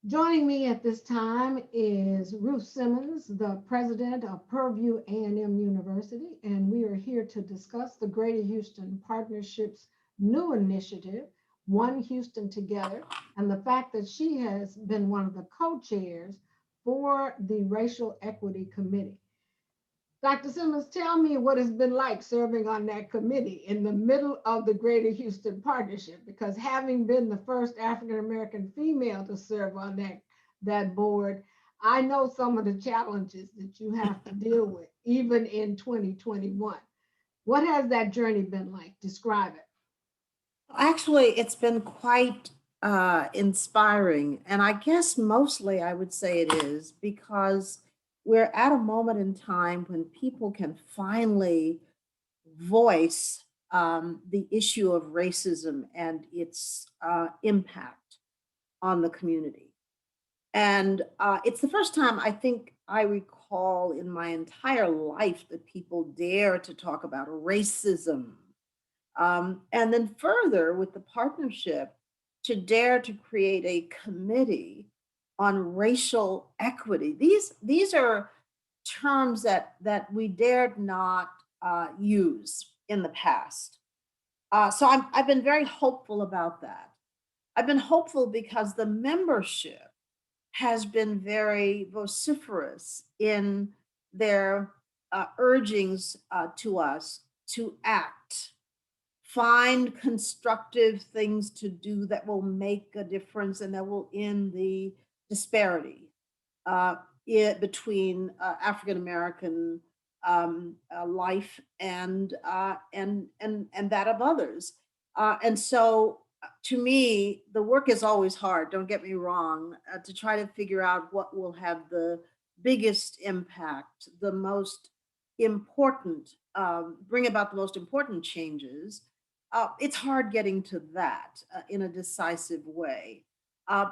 Joining me at this time is Ruth Simmons, the president of Purview A&M University, and we are here to discuss the Greater Houston Partnership's new initiative, One Houston Together, and the fact that she has been one of the co-chairs for the Racial Equity Committee. Dr. Simmons, tell me what it's been like serving on that committee in the middle of the Greater Houston Partnership, because having been the first African American female to serve on that board, I know some of the challenges that you have to deal with, even in 2021. What has that journey been like? Describe it. Actually, it's been quite inspiring. And I guess mostly I would say it is because we're at a moment in time when people can finally voice the issue of racism and its impact on the community. And it's the first time I think I recall in my entire life that people dare to talk about racism, and then further with the partnership to dare to create a committee on racial equity. These are terms that we dared not use in the past. I've been very hopeful about that. I've been hopeful because the membership has been very vociferous in their urgings to us to act, find constructive things to do that will make a difference and that will end the disparity uh, between African American life and that of others. To me, the work is always hard. Don't get me wrong. To try to figure out what will have the biggest impact, the most important, bring about the most important changes. It's hard getting to that in a decisive way.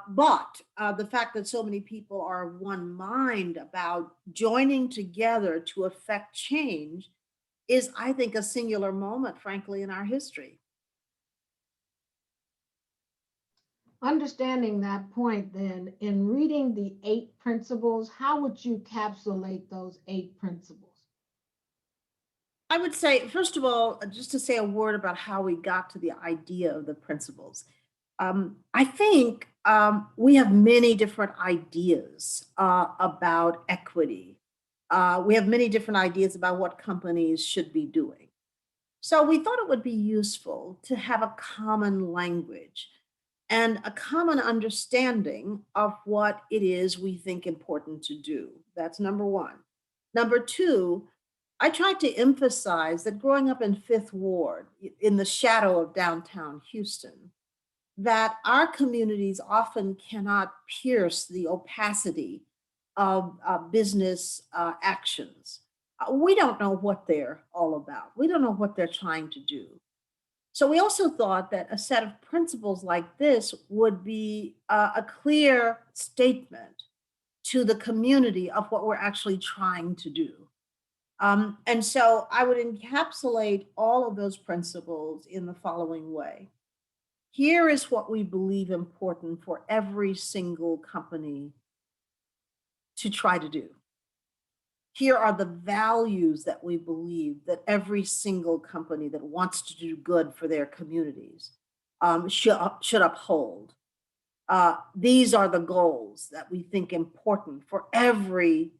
But the fact that so many people are of one mind about joining together to affect change is, I think, a singular moment, frankly, in our history. Understanding that point, then, in reading the eight principles, how would you capsulate those eight principles? I would say, first of all, just to say a word about how we got to the idea of the principles. I think we have many different ideas about equity. We have many different ideas about what companies should be doing. So we thought it would be useful to have a common language and a common understanding of what it is we think important to do. That's number one. Number two, I tried to emphasize that growing up in Fifth Ward, in the shadow of downtown Houston, that our communities often cannot pierce the opacity of business actions. We don't know what they're all about. We don't know what they're trying to do. So we also thought that a set of principles like this would be a clear statement to the community of what we're actually trying to do. And so I would encapsulate all of those principles in the following way. Here is what we believe important for every single company to try to do. Here are the values that we believe that every single company that wants to do good for their communities should uphold. These are the goals that we think important for every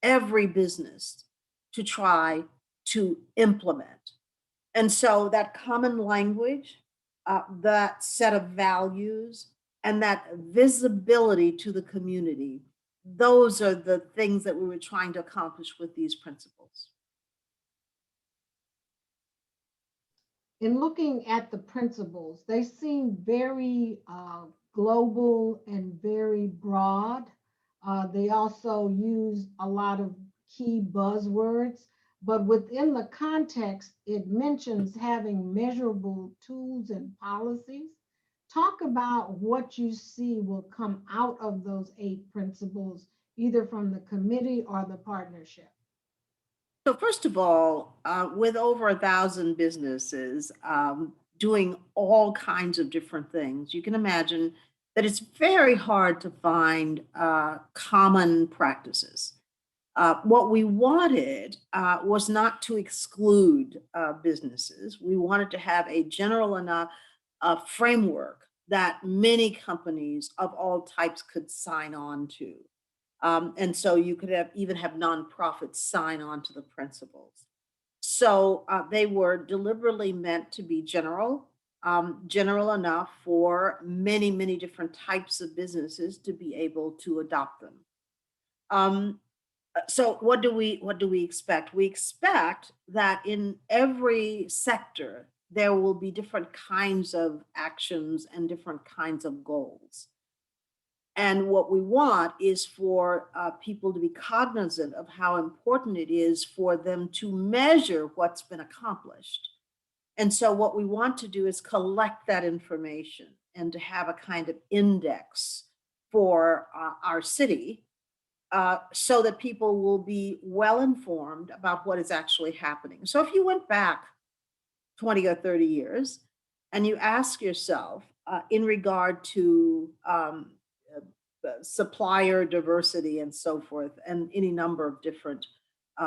business to try to implement. And so that common language, that set of values, and that visibility to the community, those are the things that we were trying to accomplish with these principles. In looking at the principles, they seem very global and very broad. They also use a lot of key buzzwords, but within the context, it mentions having measurable tools and policies. Talk about what you see will come out of those eight principles, either from the committee or the partnership. So, first of all, with over 1,000 businesses doing all kinds of different things, you can imagine that it's very hard to find common practices. What we wanted was not to exclude businesses. We wanted to have a general enough framework that many companies of all types could sign on to. And so you could even have nonprofits sign on to the principles. So they were deliberately meant to be general enough for many, many different types of businesses to be able to adopt them. Um, so what do we expect? We expect that in every sector there will be different kinds of actions and different kinds of goals. And what we want is for people to be cognizant of how important it is for them to measure what's been accomplished. And so what we want to do is collect that information and to have a kind of index for our city, so that people will be well informed about what is actually happening. So if you went back 20 or 30 years and you ask yourself, in regard to supplier diversity and so forth, and any number of different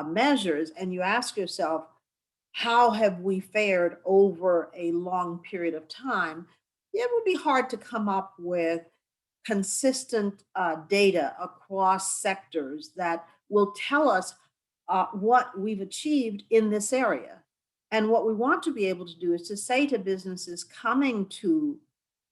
measures, and you ask yourself, how have we fared over a long period of time? It would be hard to come up with consistent data across sectors that will tell us what we've achieved in this area. And what we want to be able to do is to say to businesses coming to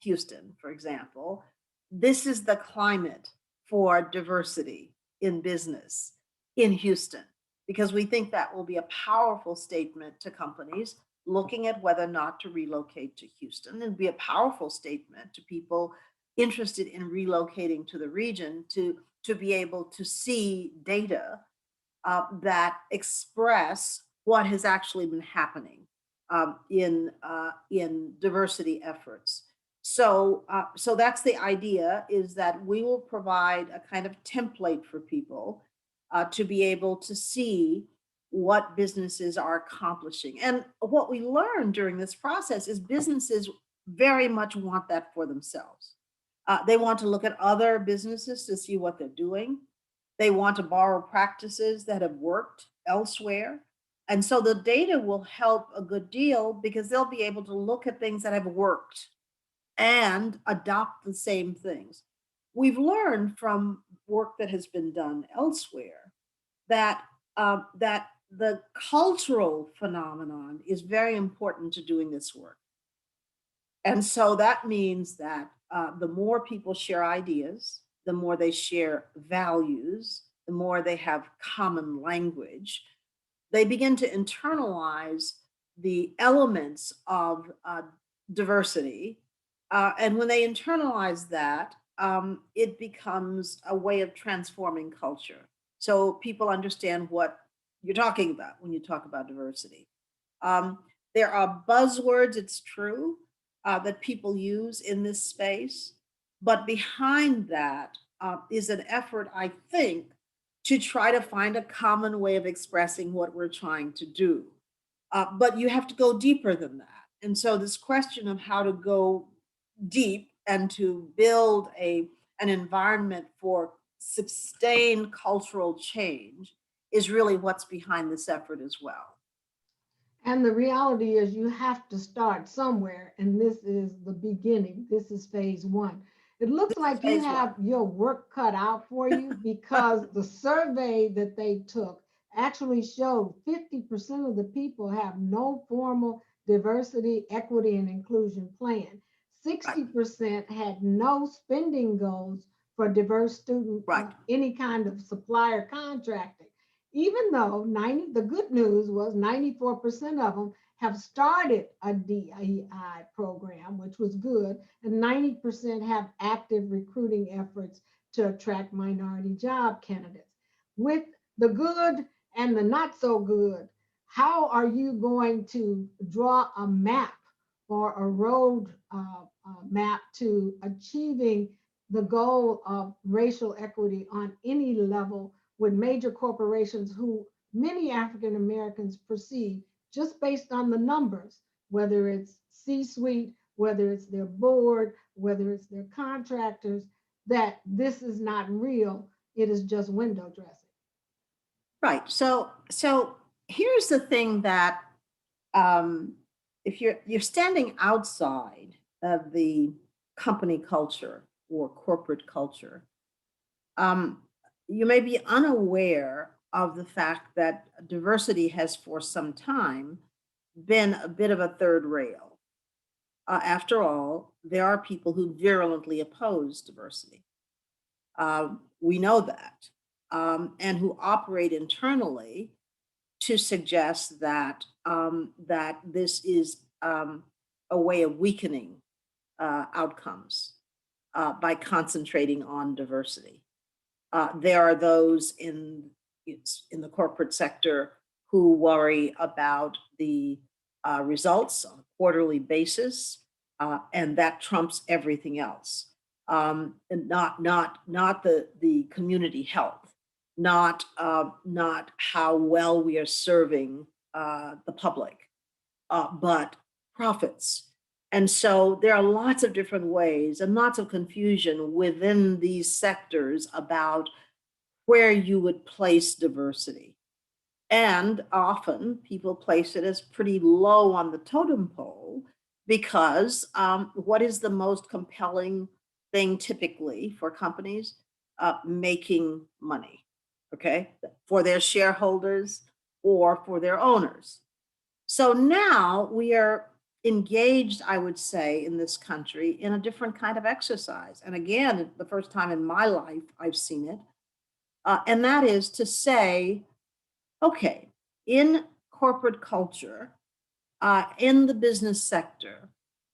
Houston, for example, this is the climate for diversity in business in Houston, because we think that will be a powerful statement to companies looking at whether or not to relocate to Houston. It'll be a powerful statement to people interested in relocating to the region to be able to see data that express what has actually been happening in diversity efforts. So that's the idea, is that we will provide a kind of template for people to be able to see what businesses are accomplishing. And what we learned during this process is businesses very much want that for themselves. They want to look at other businesses to see what they're doing. They want to borrow practices that have worked elsewhere. And so the data will help a good deal, because they'll be able to look at things that have worked and adopt the same things. We've learned from work that has been done elsewhere that that the cultural phenomenon is very important to doing this work. And so that means that the more people share ideas, the more they share values, the more they have common language, they begin to internalize the elements of diversity. And when they internalize that, it becomes a way of transforming culture. So people understand what you're talking about when you talk about diversity. Um, there are buzzwords, it's true, that people use in this space. But behind that is an effort, I think, to try to find a common way of expressing what we're trying to do. But you have to go deeper than that. And so this question of how to go deep and to build an environment for sustained cultural change is really what's behind this effort as well. And the reality is you have to start somewhere, and this is the beginning. This is phase one. It looks This is like you phase one. have your work cut out for you, because the survey that they took actually showed 50% of the people have no formal diversity, equity, and inclusion plan. Right, 60% had no spending goals for diverse student, right. any kind of supplier contracting, even though the good news was 94% of them have started a DEI program, which was good, and 90% have active recruiting efforts to attract minority job candidates. With the good and the not so good, how are you going to draw a map or a road map to achieving the goal of racial equity on any level with major corporations who many African Americans perceive, just based on the numbers, whether it's C-suite whether it's their board, whether it's their contractors, that this is not real. It is just window dressing. Right. So here's the thing that um, if you're standing outside of the company culture or corporate culture, um, you may be unaware of the fact that diversity has for some time been a bit of a third rail. After all, there are people who virulently oppose diversity. We know that, and who operate internally to suggest that that this is a way of weakening outcomes by concentrating on diversity. There are those in the corporate sector who worry about the results on a quarterly basis, and that trumps everything else. And not the community health, not how well we are serving the public, but profits. And so there are lots of different ways and lots of confusion within these sectors about where you would place diversity. And often people place it as pretty low on the totem pole because what is the most compelling thing typically for companies? Making money, okay, for their shareholders or for their owners. So now we are engaged, I would say, in this country in a different kind of exercise. And again, the first time in my life I've seen it. And that is to say, okay, in corporate culture, in the business sector,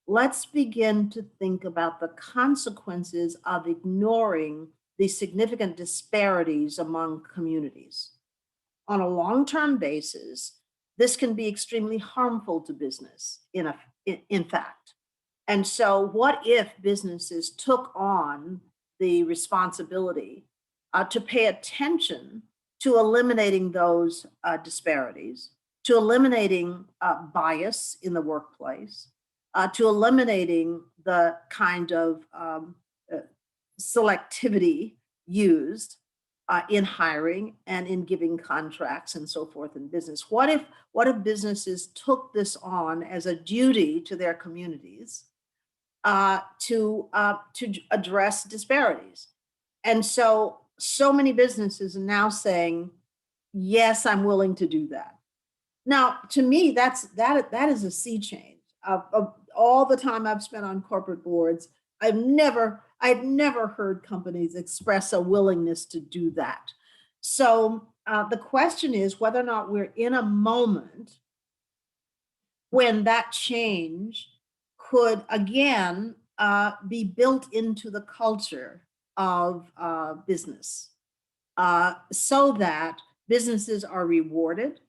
let's begin to think about the consequences of ignoring the significant disparities among communities. On a long-term basis, this can be extremely harmful to business, in fact. And so, what if businesses took on the responsibility to pay attention to eliminating those disparities, to eliminating bias in the workplace, to eliminating the kind of uh, selectivity used in hiring and in giving contracts and so forth in business? What if businesses took this on as a duty to their communities to address disparities? And so many businesses are now saying, yes, I'm willing to do that. Now, to me, that is a sea change. Of all the time I've spent on corporate boards, I've never heard companies express a willingness to do that. So the question is whether or not we're in a moment when that change could again be built into the culture of business, so that businesses are rewarded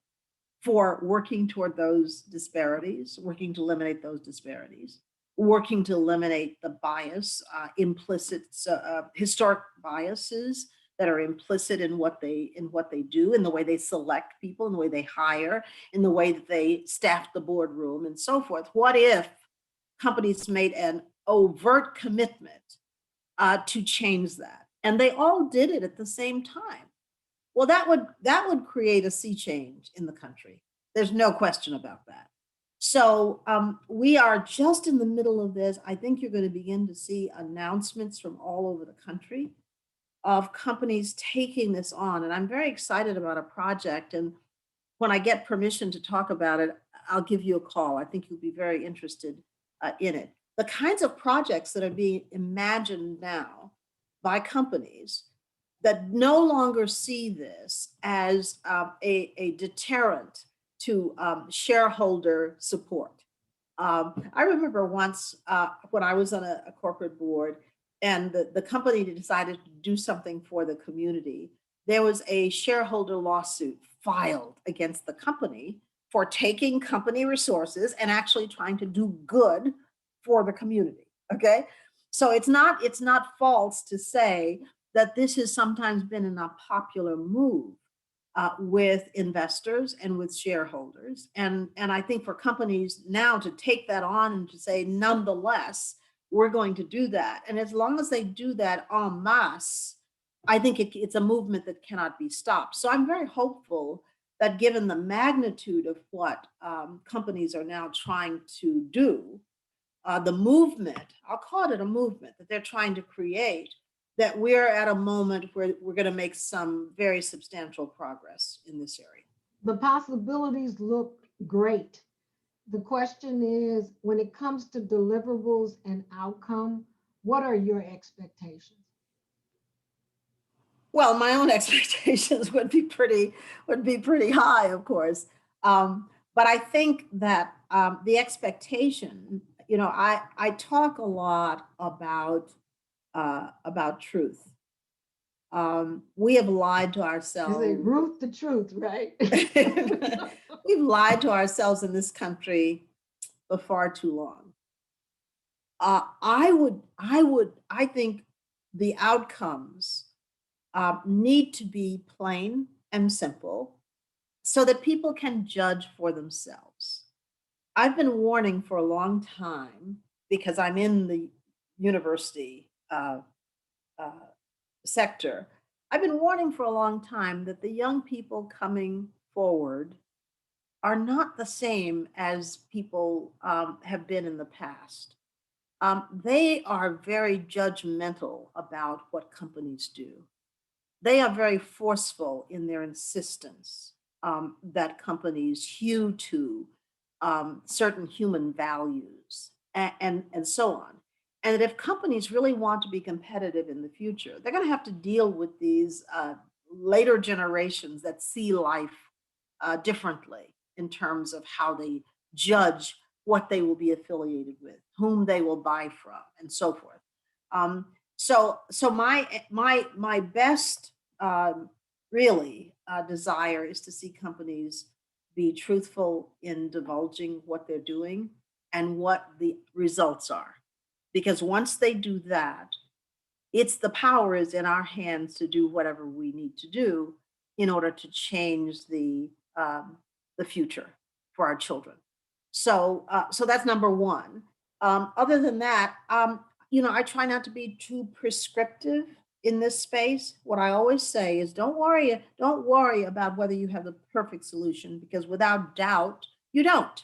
for working toward those disparities, working to eliminate those disparities, working to eliminate the bias, implicit historic biases that are implicit in what they do, in the way they select people, in the way they hire, in the way that they staff the boardroom, and so forth. What if companies made an overt commitment to change that, and they all did it at the same time? Well, that would create a sea change in the country. There's no question about that. So we are just in the middle of this. I think you're going to begin to see announcements from all over the country of companies taking this on. And I'm very excited about a project. And when I get permission to talk about it, I'll give you a call. I think you'll be very interested in it. The kinds of projects that are being imagined now by companies that no longer see this as a deterrent to shareholder support. I remember once when I was on a corporate board and the company decided to do something for the community, there was a shareholder lawsuit filed against the company for taking company resources and actually trying to do good for the community. Okay. So it's not false to say that this has sometimes been an unpopular move with investors and with shareholders. And I think for companies now to take that on and to say, nonetheless, we're going to do that. And as long as they do that en masse, I think it's a movement that cannot be stopped. So I'm very hopeful that given the magnitude of what companies are now trying to do, the movement, I'll call it a movement that they're trying to create, that we're at a moment where we're going to make some very substantial progress in this area. The possibilities look great. The question is, when it comes to deliverables and outcome, what are your expectations? Well, my own expectations would be pretty high, of course. But I think that the expectation, I talk a lot about truth. We have lied to You ourselves. say, Ruth, the truth, right? We've lied to ourselves in this country for far too long. I think the outcomes need to be plain and simple so that people can judge for themselves. I've been warning for a long time because I'm in the university sector. I've been warning for a long time that the young people coming forward are not the same as people have been in the past. They are very judgmental about what companies do. They are very forceful in their insistence that companies hew to certain human values and so on. And that if companies really want to be competitive in the future, they're going to have to deal with these later generations that see life differently in terms of how they judge what they will be affiliated with, whom they will buy from, and so forth. So my best really desire is to see companies be truthful in divulging what they're doing and what the results are. Because once they do that, it's the power is in our hands to do whatever we need to do in order to change the future for our children. So that's number one. Other than that, I try not to be too prescriptive in this space. What I always say is don't worry about whether you have the perfect solution, because without doubt, you don't.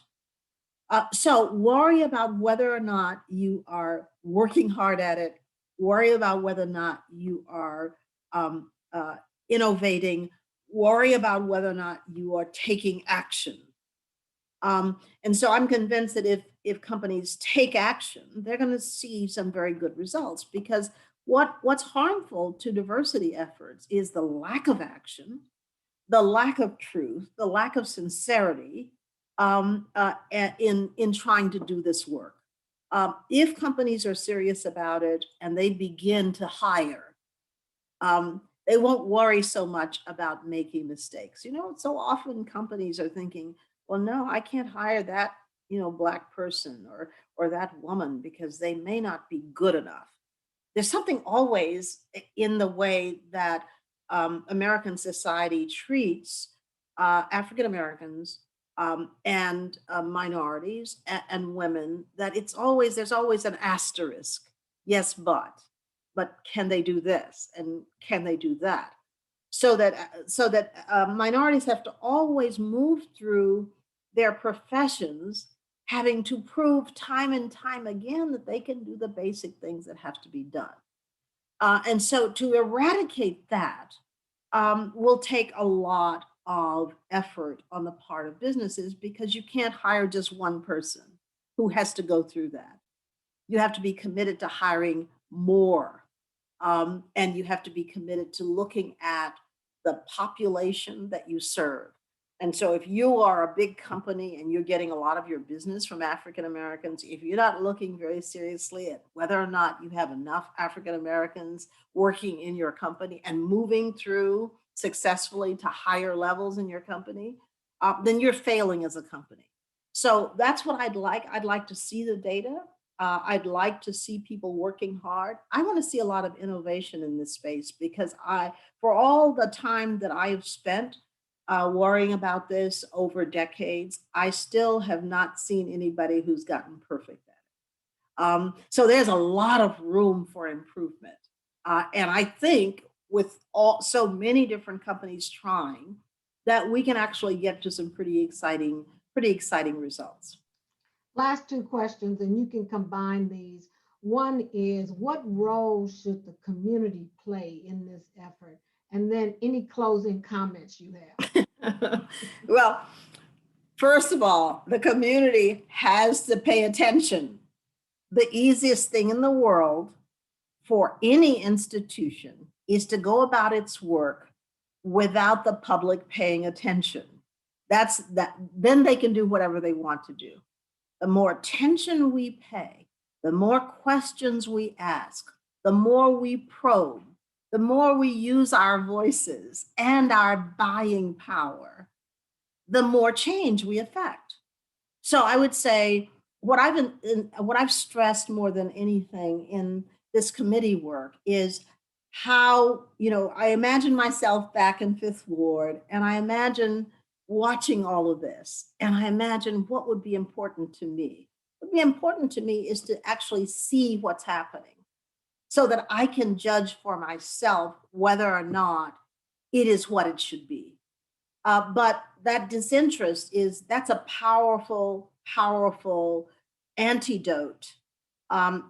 So worry about whether or not you are working hard at it. Worry about whether or not you are innovating. Worry about whether or not you are taking action. And so I'm convinced that if companies take action, they're going to see some very good results, because what's harmful to diversity efforts is the lack of action, the lack of truth, the lack of sincerity in trying to do this work. If companies are serious about it and they begin to hire, they won't worry so much about making mistakes. So often companies are thinking, well, no, I can't hire that, Black person or that woman because they may not be good enough. There's something always in the way that American society treats African Americans and minorities and women, that there's always an asterisk. Yes, but can they do this and can they do that? So that minorities have to always move through their professions having to prove time and time again that they can do the basic things that have to be done. And so to eradicate that will take a lot of effort on the part of businesses, because you can't hire just one person who has to go through that. You have to be committed to hiring more. And you have to be committed to looking at the population that you serve. And so if you are a big company and you're getting a lot of your business from African Americans, if you're not looking very seriously at whether or not you have enough African Americans working in your company and moving through successfully to higher levels in your company, then you're failing as a company. So that's what I'd like. I'd like to see the data. I'd like to see people working hard. I want to see a lot of innovation in this space, because for all the time that I have spent worrying about this over decades. I still have not seen anybody who's gotten perfect at it. So there's a lot of room for improvement. And I think with so many different companies trying, that we can actually get to some pretty exciting results. Last two questions, and you can combine these. One is, what role should the community play in this effort? And then any closing comments you have. Well, first of all, the community has to pay attention. The easiest thing in the world for any institution is to go about its work without the public paying attention. That's that, then they can do whatever they want to do. The more attention we pay, the more questions we ask, the more we probe, the more we use our voices and our buying power, the more change we affect. So I would say what I've stressed more than anything in this committee work is how, I imagine myself back in Fifth Ward, and I imagine watching all of this, and I imagine what would be important to me. What would be important to me is to actually see what's happening so that I can judge for myself whether or not it is what it should be. But that disinterest that's a powerful, powerful antidote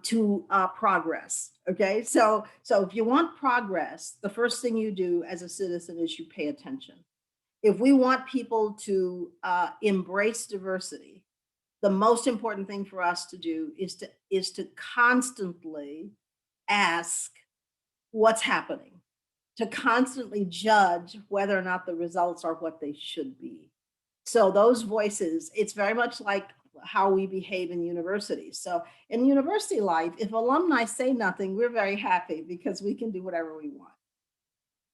to progress. Okay, so if you want progress, the first thing you do as a citizen is you pay attention. If we want people to embrace diversity, the most important thing for us to do is to constantly ask what's happening, to constantly judge whether or not the results are what they should be. So those voices, it's very much like how we behave in universities. So in university life, if alumni say nothing, we're very happy because we can do whatever we want.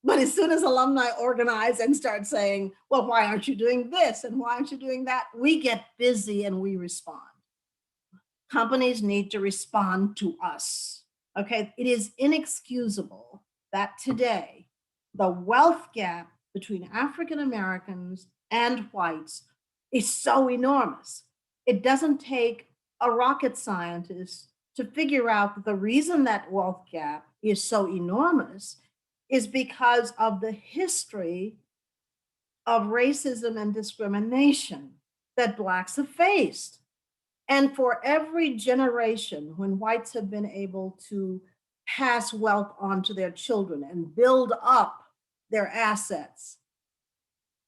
But as soon as alumni organize and start saying, well, why aren't you doing this? And why aren't you doing that? We get busy and we respond. Companies need to respond to us. Okay, it is inexcusable that today the wealth gap between African Americans and whites is so enormous. It doesn't take a rocket scientist to figure out that the reason that wealth gap is so enormous is because of the history of racism and discrimination that Blacks have faced. And for every generation, when whites have been able to pass wealth on to their children and build up their assets,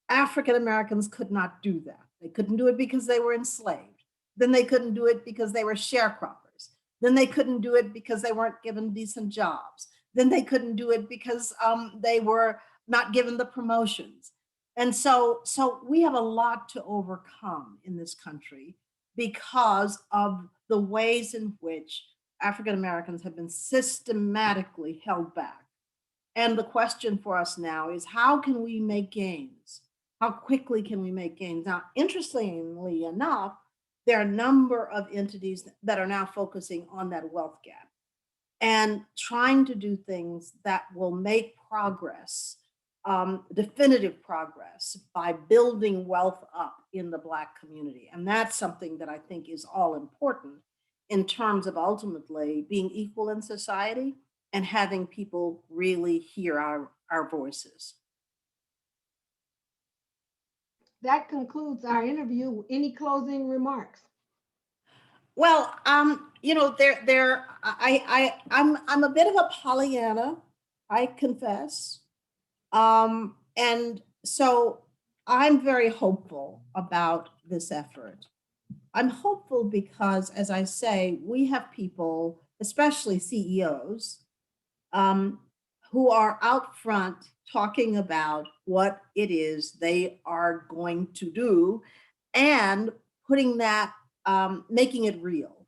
African Americans could not do that. They couldn't do it because they were enslaved. Then they couldn't do it because they were sharecroppers. Then they couldn't do it because they weren't given decent jobs. Then they couldn't do it because they were not given the promotions. And so we have a lot to overcome in this country because of the ways in which African Americans have been systematically held back. And the question for us now is, how can we make gains? How quickly can we make gains? Now, interestingly enough, there are a number of entities that are now focusing on that wealth gap and trying to do things that will make progress, definitive progress, by building wealth up in the Black community. And that's something that I think is all important in terms of ultimately being equal in society and having people really hear our voices. That concludes our interview. Any closing remarks? Well, I'm a bit of a Pollyanna, I confess. And so I'm very hopeful about this effort. I'm hopeful because, as I say, we have people, especially CEOs, who are out front talking about what it is they are going to do and putting that, making it real.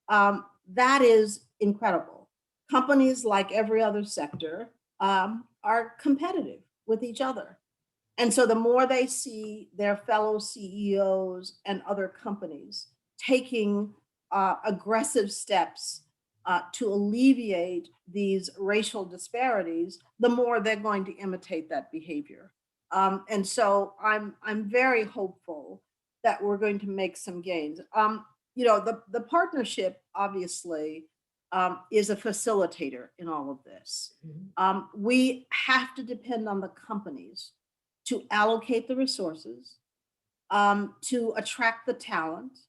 That is incredible. Companies, like every other sector, are competitive with each other. And so the more they see their fellow CEOs and other companies taking aggressive steps to alleviate these racial disparities, the more they're going to imitate that behavior. And so I'm very hopeful that we're going to make some gains. You know, the partnership obviously is a facilitator in all of this. We have to depend on the companies to allocate the resources, to attract the talent,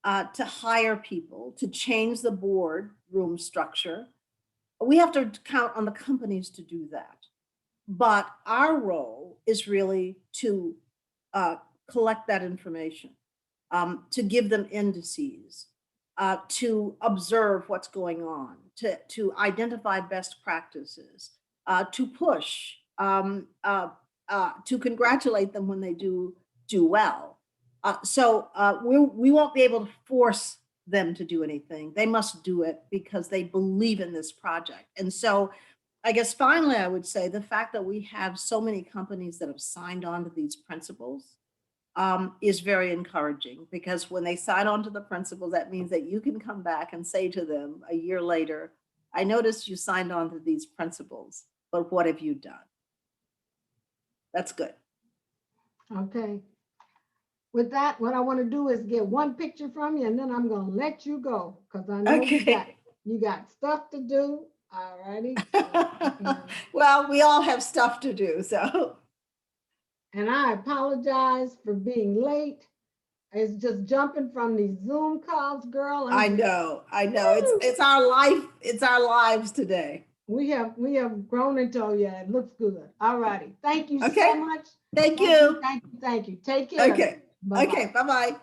to hire people, to change the board room structure. We have to count on the companies to do that. But our role is really to collect that information, to give them indices, to observe what's going on, to identify best practices, to push, to congratulate them when they do well. So we won't be able to force them to do anything. They must do it because they believe in this project. And so I guess finally, I would say the fact that we have so many companies that have signed on to these principles is very encouraging, because when they sign on to the principles, that means that you can come back and say to them a year later, I noticed you signed on to these principles, but what have you done? That's good. Okay. With that, what I want to do is get one picture from you, and then I'm going to let you go, because I know you got stuff to do. All righty. Well, we all have stuff to do, so. And I apologize for being late. It's just jumping from these Zoom calls, girl. I know. It's our life. It's our lives today. We have grown into, oh yeah, it looks good. All righty. Thank you so much. Thank you. Thank you. Take care. Okay. Bye-bye.